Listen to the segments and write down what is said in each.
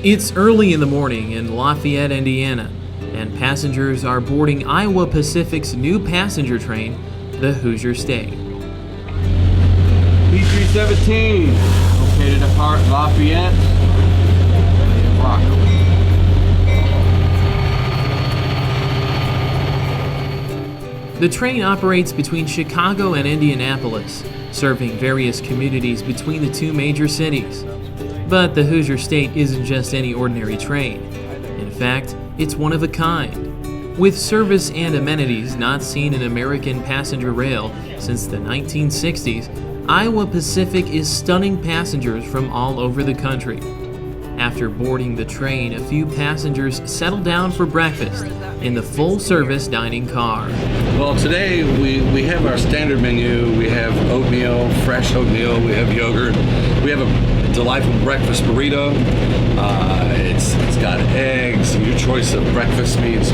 It's early in the morning in Lafayette, Indiana, and passengers are boarding Iowa Pacific's new passenger train, the Hoosier State. P317, located at Lafayette. Rock. The train operates between Chicago and Indianapolis, serving various communities between the two major cities. But the Hoosier State isn't just any ordinary train. In fact, it's one of a kind, with service and amenities not seen in American passenger rail since the 1960s. Iowa Pacific is stunning passengers from all over the country. After boarding the train, a few passengers settle down for breakfast in the full-service dining car. Well, today we have our standard menu. We have oatmeal, fresh oatmeal. We have yogurt. We have a delightful breakfast burrito. It's got eggs, your choice of breakfast meats,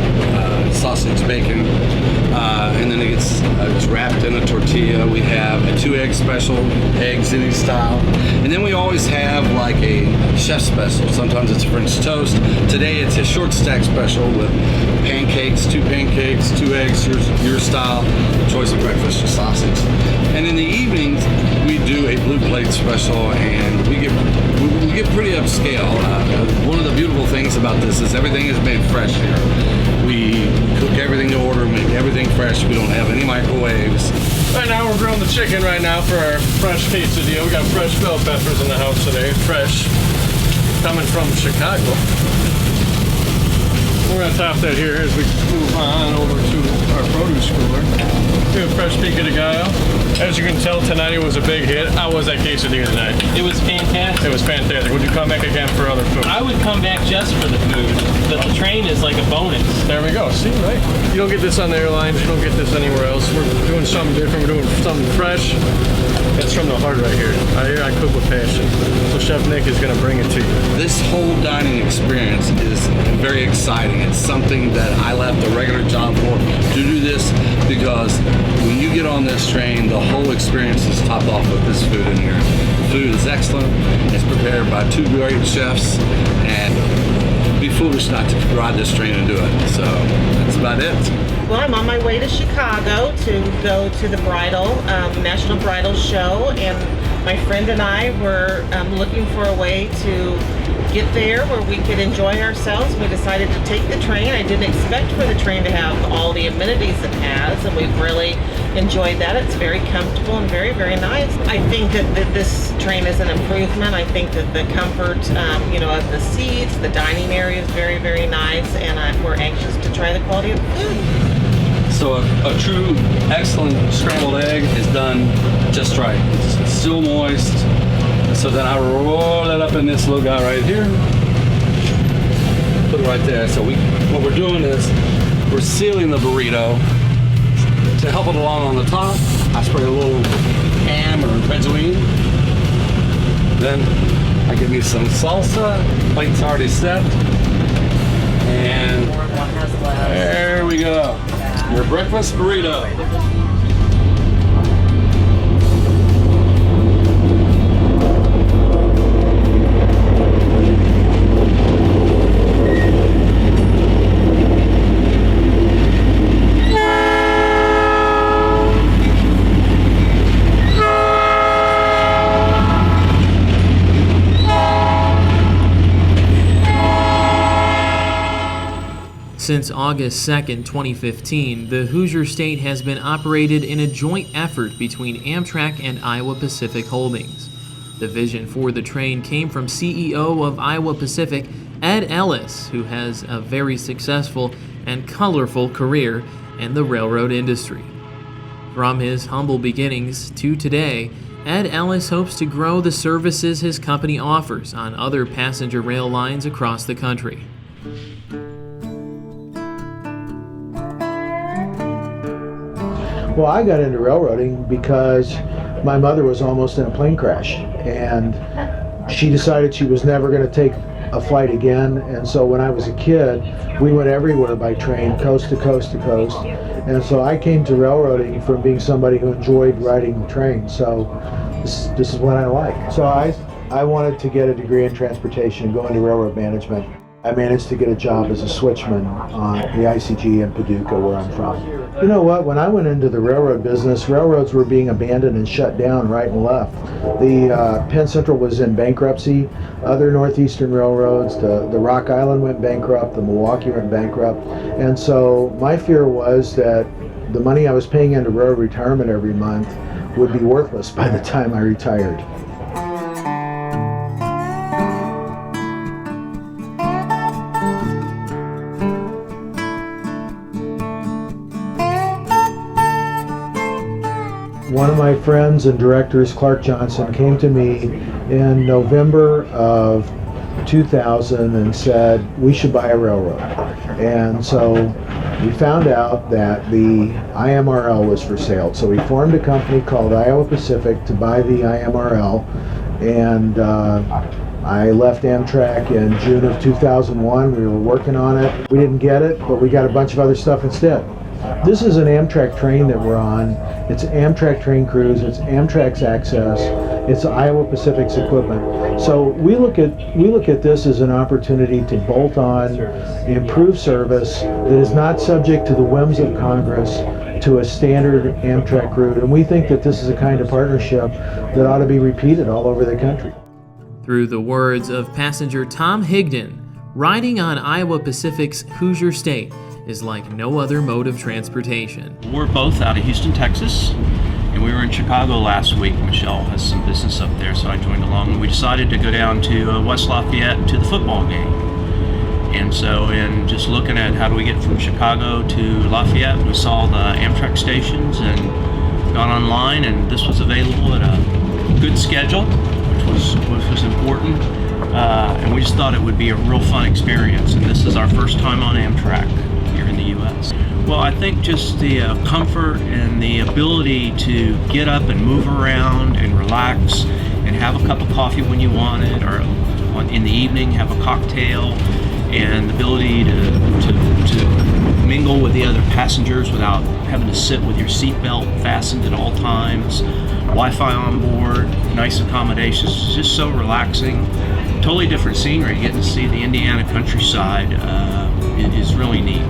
sausage, bacon, and then it's wrapped in a tortilla. We have a 2-egg special, eggs any style, and then we always have like a chef special. Sometimes it's French toast. Today it's a short stack special with pancakes, 2 pancakes, 2 eggs, your style, choice of breakfast, your sausage. And in the evenings we do a blue plate special, and we get pretty upscale. One of the beautiful things about this is everything is made fresh here. We cook everything to order, make everything fresh. We don't have any microwaves. Right now we're grilling the chicken right now for our fresh quesadilla. We got fresh bell peppers in the house today, fresh, coming from Chicago. We're gonna top that here as we move on over to our produce cooler. We have fresh pico de gallo. As you can tell, tonight it was a big hit. How was that quesadilla tonight? It was fantastic. It was fantastic. Would you come back again for other food? I would come back just for the food, but the train is like a bonus. There we go. See, right? You don't get this on the airlines. You don't get this anywhere else. We're doing something different. We're doing something fresh. It's from the heart right here. I cook with passion. So Chef Nick is going to bring it to you. This whole dining experience is very exciting. It's something that I left a regular job for to do this, because when you get on this train, the whole experience is topped off with this food in here. The food is excellent. It's prepared by 2 great chefs, and it'd be foolish not to ride this train and do it. So that's about it. Well, I'm on my way to Chicago to go to the National Bridal Show, and my friend and I were looking for a way to get there where we could enjoy ourselves. We decided to take the train. I didn't expect for the train to have all the amenities it has, and we've really enjoyed that. It's very comfortable and very, very nice. I think that this train is an improvement. I think that the comfort, of the seats, the dining area is very, very nice, and we're anxious to try the quality of the food. So a true excellent scrambled egg is done just right. It's still moist. So then I roll it up in this little guy right here. Put it right there. So what we're doing is we're sealing the burrito. To help it along on the top, I spray a little ham or benzoin. Then I give me some salsa. Plate's already set. And there we go. Your breakfast burrito. Since August 2nd, 2015, the Hoosier State has been operated in a joint effort between Amtrak and Iowa Pacific Holdings. The vision for the train came from CEO of Iowa Pacific, Ed Ellis, who has a very successful and colorful career in the railroad industry. From his humble beginnings to today, Ed Ellis hopes to grow the services his company offers on other passenger rail lines across the country. Well, I got into railroading because my mother was almost in a plane crash, and she decided she was never going to take a flight again. And so when I was a kid, we went everywhere by train, coast to coast to coast. And so I came to railroading from being somebody who enjoyed riding the train. So this is what I like. So I I wanted to get a degree in transportation and go into railroad management. I managed to get a job as a switchman on the ICG in Paducah, where I'm from. You know what? When I went into the railroad business, railroads were being abandoned and shut down right and left. The Penn Central was in bankruptcy. Other northeastern railroads, the Rock Island went bankrupt, the Milwaukee went bankrupt. And so my fear was that the money I was paying into railroad retirement every month would be worthless by the time I retired. One of my friends and directors, Clark Johnson, came to me in November of 2000 and said, we should buy a railroad. And so we found out that the IMRL was for sale. So we formed a company called Iowa Pacific to buy the IMRL. And I left Amtrak in June of 2001. We were working on it. We didn't get it, but we got a bunch of other stuff instead. This is an Amtrak train that we're on. It's Amtrak train crews, it's Amtrak's access, it's Iowa Pacific's equipment. So we look at this as an opportunity to bolt on, improve service that is not subject to the whims of Congress, to a standard Amtrak route. And we think that this is a kind of partnership that ought to be repeated all over the country. Through the words of passenger Tom HIGDON, riding on Iowa Pacific's Hoosier State is like no other mode of transportation. We're both out of Houston, Texas, and we were in Chicago last week. Michelle has some business up there, so I joined along. We decided to go down to West Lafayette to the football game. And so in just looking at how do we get from Chicago to Lafayette, we saw the Amtrak stations and got online, and this was available at a good schedule, which was important. And we just thought it would be a real fun experience, and this is our first time on Amtrak here in the U.S. Well, I think just the comfort and the ability to get up and move around and relax and have a cup of coffee when you want it, or in the evening have a cocktail, and the ability to mingle with the other passengers without having to sit with your seatbelt fastened at all times, Wi-Fi on board, nice accommodations. It's just so relaxing. Totally different scenery. Getting to see the Indiana countryside is really neat.